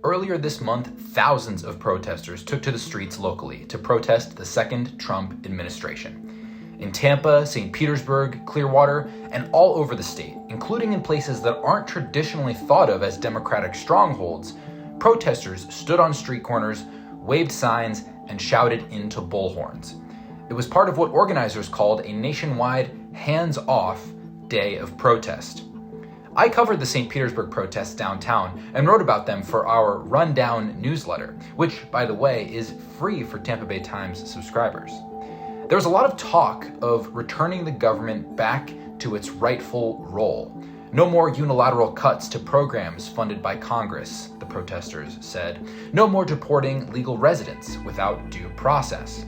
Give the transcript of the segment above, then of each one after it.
Earlier this month, thousands of protesters took to the streets locally to protest the second Trump administration. In Tampa, St. Petersburg, Clearwater, and all over the state, including in places that aren't traditionally thought of as Democratic strongholds, protesters stood on street corners, waved signs, and shouted into bullhorns. It was part of what organizers called a nationwide hands-off day of protest. I covered the St. Petersburg protests downtown and wrote about them for our Rundown newsletter, which, by the way, is free for Tampa Bay Times subscribers. There was a lot of talk of returning the government back to its rightful role. No more unilateral cuts to programs funded by Congress, the protesters said. No more deporting legal residents without due process.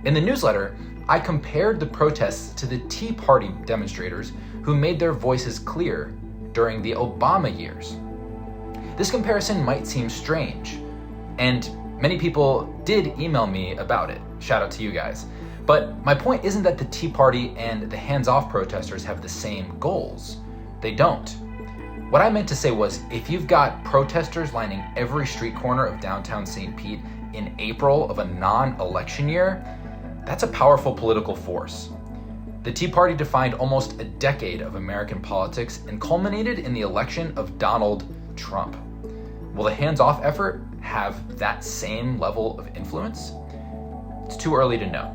In the newsletter, I compared the protests to the Tea Party demonstrators who made their voices clear during the Obama years. This comparison might seem strange, and many people did email me about it. Shout out to you guys. But my point isn't that the Tea Party and the hands-off protesters have the same goals. They don't. What I meant to say was, if you've got protesters lining every street corner of downtown St. Pete in April of a non-election year, that's a powerful political force. The Tea Party defined almost a decade of American politics and culminated in the election of Donald Trump. Will the hands-off effort have that same level of influence? It's too early to know.